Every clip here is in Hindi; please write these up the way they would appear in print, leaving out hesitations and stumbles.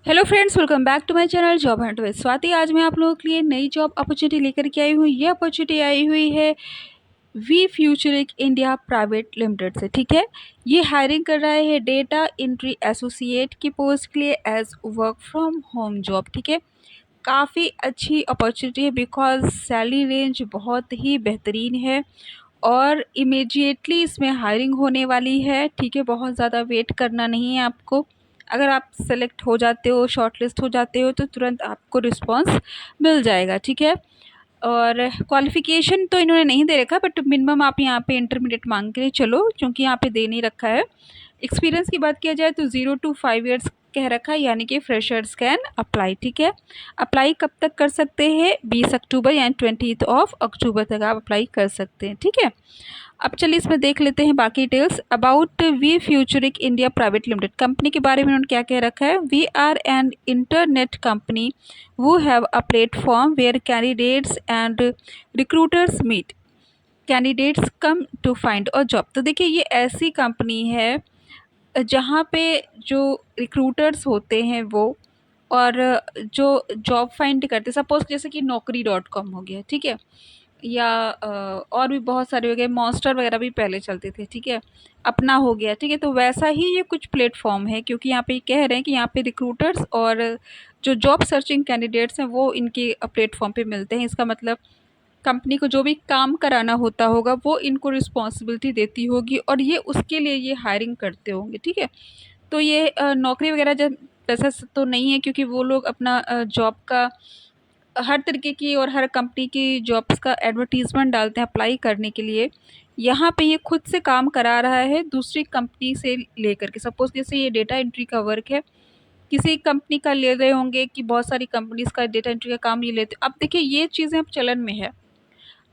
Hello friends, welcome back to my channel job hunt with Swati. आज मैं आप लोगों के लिए नई जॉब अपॉर्चुनिटी लेकर के आई हूँ। ये अपॉर्चुनिटी आई हुई है we Futurik India private limited से। ठीक है, ये हायरिंग कर रहा है डेटा एंट्री एसोसिएट की पोस्ट के लिए as work from home job. ठीक है, काफ़ी अच्छी अपॉर्चुनिटी है बिकॉज सैलरी रेंज बहुत ही बेहतरीन है और इमीडिएटली इसमें हायरिंग होने वाली है। ठीक है, बहुत ज़्यादा वेट करना नहीं है आपको। अगर आप सेलेक्ट हो जाते हो, शॉर्ट लिस्ट हो जाते हो, तो तुरंत आपको रिस्पांस मिल जाएगा। ठीक है, और क्वालिफ़िकेशन तो इन्होंने नहीं दे रखा, बट मिनिमम आप यहाँ पे इंटरमीडिएट मांग के चलो, क्योंकि यहाँ पे दे नहीं रखा है। एक्सपीरियंस की बात किया जाए तो 0 to 5 ईयर्स कह रखा है, यानी कि फ्रेशर्स कैन अप्लाई। ठीक है, अप्लाई कब तक कर सकते हैं? 20 अक्टूबर यानी 20 अक्टूबर तक आप अप्लाई कर सकते हैं। ठीक है, अब चलिए इसमें देख लेते हैं बाकी details about we Futurik India private limited. Company के बारे में उन्होंने क्या कह रखा है? We are an internet company who have a platform where candidates and recruiters meet, candidates come to find a job. तो देखिए, ये ऐसी कंपनी है जहाँ पे जो रिक्रूटर्स होते हैं वो, और जो जॉब फाइंड करते, सपोज जैसे कि naukri.com हो गया। ठीक है, या और भी बहुत सारे हो गए, मॉन्स्टर वगैरह भी पहले चलते थे। ठीक है, अपना हो गया। ठीक है, तो वैसा ही ये कुछ प्लेटफॉर्म है, क्योंकि यहाँ पे कह रहे हैं कि यहाँ पे रिक्रूटर्स और जो जॉब सर्चिंग कैंडिडेट्स हैं वो इनके प्लेटफॉर्म पे मिलते हैं। इसका मतलब कंपनी को जो भी काम कराना होता होगा वो इनको रिस्पॉन्सिबिलिटी देती होगी, और ये उसके लिए ये हायरिंग करते होंगे। ठीक है, तो ये नौकरी वगैरह जब पैसा तो नहीं है, क्योंकि वो लोग अपना जॉब का हर तरीके की और हर कंपनी की जॉब्स का एडवर्टीजमेंट डालते हैं अप्लाई करने के लिए। यहाँ पे ये खुद से काम करा रहा है दूसरी कंपनी से लेकर के। सपोज जैसे ये डेटा एंट्री का वर्क है, किसी कंपनी का ले रहे होंगे कि बहुत सारी कंपनीज का डेटा एंट्री का काम ये लेते। अब देखिए, ये चीज़ें अब चलन में है।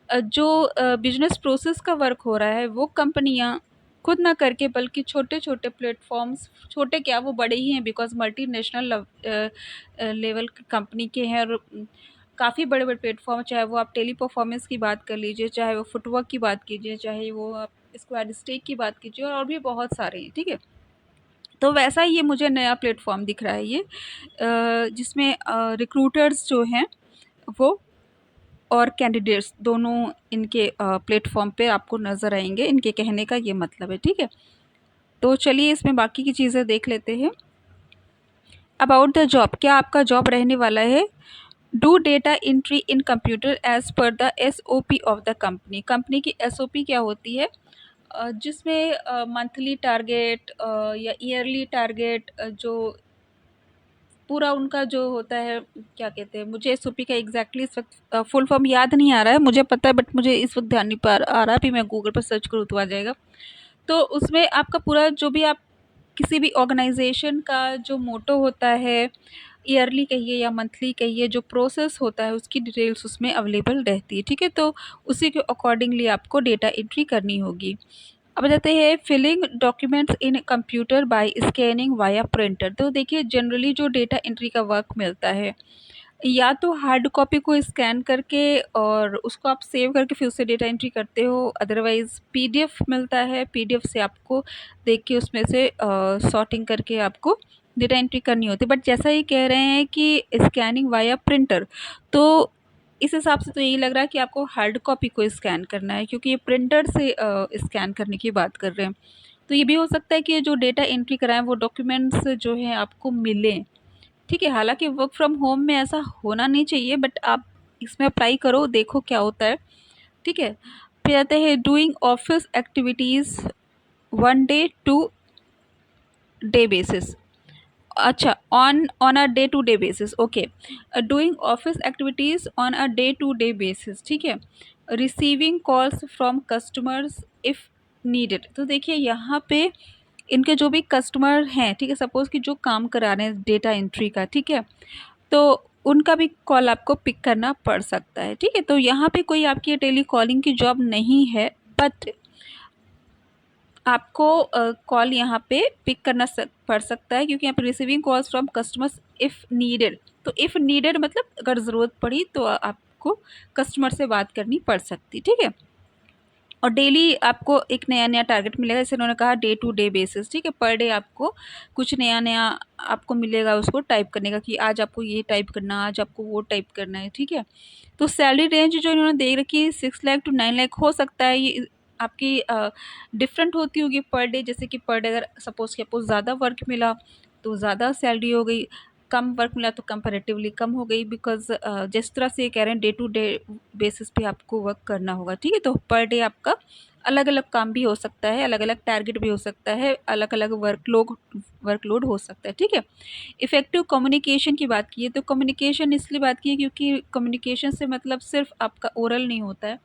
जो बिजनेस प्रोसेस का वर्क हो रहा है वो कंपनियां खुद ना करके, बल्कि छोटे छोटे प्लेटफॉर्म्स, छोटे क्या वो बड़े ही हैं, बिकॉज मल्टीनेशनल लेवल कंपनी के हैं, और काफ़ी बड़े बड़े प्लेटफॉर्म, चाहे वो आप टेली परफॉर्मेंस की बात कर लीजिए, चाहे वो फुटवर्क की बात कीजिए, चाहे वो आप स्क्वाड स्टेक की बात कीजिए, और भी बहुत सारे हैं। ठीक है, तो वैसा ही ये मुझे नया प्लेटफॉर्म दिख रहा है ये, जिसमें रिक्रूटर्स जो हैं वो और कैंडिडेट्स दोनों इनके प्लेटफॉर्म पे आपको नज़र आएंगे। इनके कहने का ये मतलब है। ठीक है, तो चलिए इसमें बाकी की चीज़ें देख लेते हैं। अबाउट द जॉब, क्या आपका जॉब रहने वाला है? Do data entry in computer as per the SOP of the company. Company की SOP क्या होती है? जिसमें मंथली टारगेट या ईयरली टारगेट, जो पूरा उनका जो होता है, क्या कहते हैं, मुझे SOP का एग्जैक्टली इस वक्त फुल फॉर्म याद नहीं आ रहा है। मुझे पता है, बट मुझे इस वक्त ध्यान नहीं आ रहा। भी मैं गूगल पर सर्च करूँ तो आ जाएगा। तो उसमें आपका पूरा जो भी आप किसी भी ऑर्गेनाइजेशन का जो मोटो होता है, ईयरली कहिए या मंथली कहिए, जो प्रोसेस होता है उसकी डिटेल्स उसमें अवेलेबल रहती है। ठीक है, तो उसी के अकॉर्डिंगली आपको डेटा एंट्री करनी होगी। अब जाते हैं filling documents in computer by scanning via printer. तो देखिए, जनरली जो डेटा एंट्री का वर्क मिलता है, या तो हार्ड कॉपी को स्कैन करके और उसको आप सेव करके फिर उससे डेटा एंट्री करते हो, अदरवाइज़ PDF मिलता है। PDF से आपको देख के उसमें से सॉर्टिंग करके आपको डेटा एंट्री करनी होती है। बट जैसा ये कह रहे हैं कि स्कैनिंग वाया प्रिंटर, तो इस हिसाब से तो यही लग रहा है कि आपको हार्ड कॉपी को स्कैन करना है, क्योंकि ये प्रिंटर से स्कैन करने की बात कर रहे हैं। तो ये भी हो सकता है कि ये जो डेटा एंट्री कराएं वो डॉक्यूमेंट्स जो हैं आपको मिलें। ठीक है, हालांकि वर्क फ्रॉम होम में ऐसा होना नहीं चाहिए, बट आप इसमें अप्लाई करो, देखो क्या होता है। ठीक है, फिर आते हैं doing office activities 1 day to day basis. अच्छा, on on a day to day basis. Okay, doing office activities on a day to day basis. ठीक है, receiving calls from customers if needed. तो देखिए, यहाँ पे इनके जो भी कस्टमर हैं, ठीक है, सपोज़ कि जो काम करा रहे हैं डेटा एंट्री का, ठीक है, तो उनका भी कॉल आपको पिक करना पड़ सकता है। ठीक है, तो यहाँ पे कोई आपकी टेली कॉलिंग की जॉब नहीं है, बट आपको कॉल यहाँ पे पिक करना पड़ सकता है, क्योंकि यहाँ पे receiving calls from customers if needed. तो इफ़ नीडेड मतलब अगर ज़रूरत पड़ी तो आपको कस्टमर से बात करनी पड़ सकती। ठीक है, और डेली आपको एक नया नया टारगेट मिलेगा, जैसे उन्होंने कहा डे टू डे बेसिस, ठीक है। पर डे आपको कुछ नया नया आपको मिलेगा उसको टाइप करने का, कि आज आपको ये टाइप करना, आज आपको वो टाइप करना है, ठीक है। तो सैलरी रेंज जो इन्होंने दे रखी है 6 लाख टू 9 लाख हो सकता है, ये आपकी डिफरेंट होती होगी पर डे। जैसे कि पर डे अगर सपोज कि आपको ज़्यादा वर्क मिला तो ज़्यादा सैलरी हो गई, कम वर्क मिला तो कंपैरेटिवली कम हो गई, बिकॉज जिस तरह से ये कह रहे हैं डे टू डे बेसिस पे आपको वर्क करना होगा, ठीक है। तो पर डे आपका अलग अलग काम भी हो सकता है, अलग अलग टारगेट भी हो सकता है, अलग अलग वर्कलोड हो सकता है, ठीक है। इफ़ेक्टिव कम्युनिकेशन की बात की है, तो कम्युनिकेशन इसलिए बात की है क्योंकि कम्युनिकेशन से मतलब सिर्फ आपका ओरल नहीं होता है,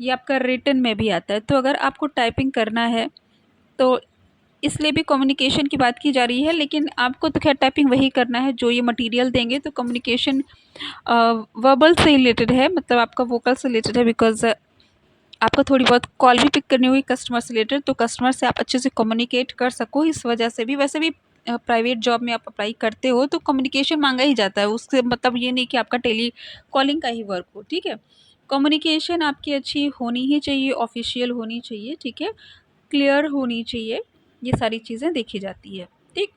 ये आपका रिटन में भी आता है। तो अगर आपको टाइपिंग करना है तो इसलिए भी कम्युनिकेशन की बात की जा रही है, लेकिन आपको तो खैर टाइपिंग वही करना है जो ये मटेरियल देंगे। तो कम्युनिकेशन वर्बल से रिलेटेड है, मतलब आपका वोकल से रिलेटेड है, बिकॉज आपको थोड़ी बहुत कॉल भी पिक करनी होगी कस्टमर से रिलेटेड, तो कस्टमर से आप अच्छे से कम्युनिकेट कर सको, इस वजह से भी। वैसे भी प्राइवेट जॉब में आप अप्लाई करते हो तो कम्युनिकेशन मांगा ही जाता है, उससे मतलब ये नहीं कि आपका टेली कॉलिंग का ही वर्क हो, ठीक है। कम्युनिकेशन आपकी अच्छी होनी ही चाहिए, ऑफिशियल होनी चाहिए, ठीक है, क्लियर होनी चाहिए, ये सारी चीज़ें देखी जाती है, ठीक।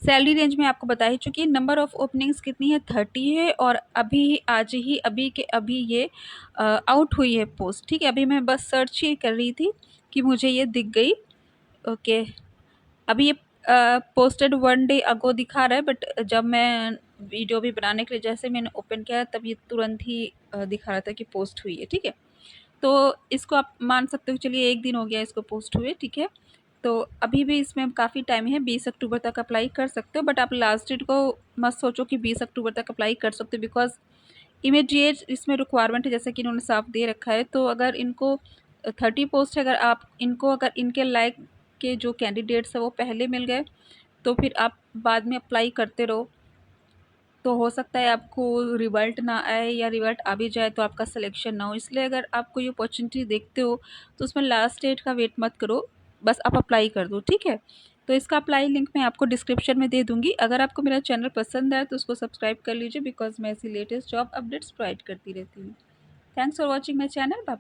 सैलरी रेंज में आपको बता ही चुकी है। नंबर ऑफ़ ओपनिंग्स कितनी है, 30 है, और अभी आज ही अभी के अभी ये आउट हुई है पोस्ट, ठीक है। अभी मैं बस सर्च ही कर रही थी कि मुझे ये दिख गई, ओके। अभी ये पोस्टेड 1 डे अगो दिखा रहा है, बट जब मैं वीडियो भी बनाने के लिए जैसे मैंने ओपन किया तब ये तुरंत ही दिखा रहा था कि पोस्ट हुई है, ठीक है। तो इसको आप मान सकते हो, चलिए 1 दिन हो गया इसको पोस्ट हुए, ठीक है। तो अभी भी इसमें काफ़ी टाइम है, 20 अक्टूबर तक अप्लाई कर सकते हो, बट आप लास्ट डेट को मत सोचो कि 20 अक्टूबर तक अप्लाई कर सकते हो, बिकॉज इमीडिएट इसमें रिक्वायरमेंट है, जैसे कि इन्होंने साफ दे रखा है। तो अगर इनको 30 पोस्ट है, अगर आप इनको अगर इनके लायक के जो कैंडिडेट्स हैं वो पहले मिल गए तो फिर आप बाद में अप्लाई करते रहो, तो हो सकता है आपको रिजल्ट ना आए, या रिजल्ट आ भी जाए तो आपका सिलेक्शन ना हो। इसलिए अगर आप कोई अपॉर्चुनिटी देखते हो तो उसमें लास्ट डेट का वेट मत करो, बस आप अप्लाई कर दो, ठीक है। तो इसका अप्लाई लिंक मैं आपको डिस्क्रिप्शन में दे दूँगी। अगर आपको मेरा चैनल पसंद आए तो उसको सब्सक्राइब कर लीजिए, बिकॉज़ मैं ऐसी लेटेस्ट जॉब अपडेट्स प्रोवाइड करती रहती हूँ। Thanks for watching my channel. Bye.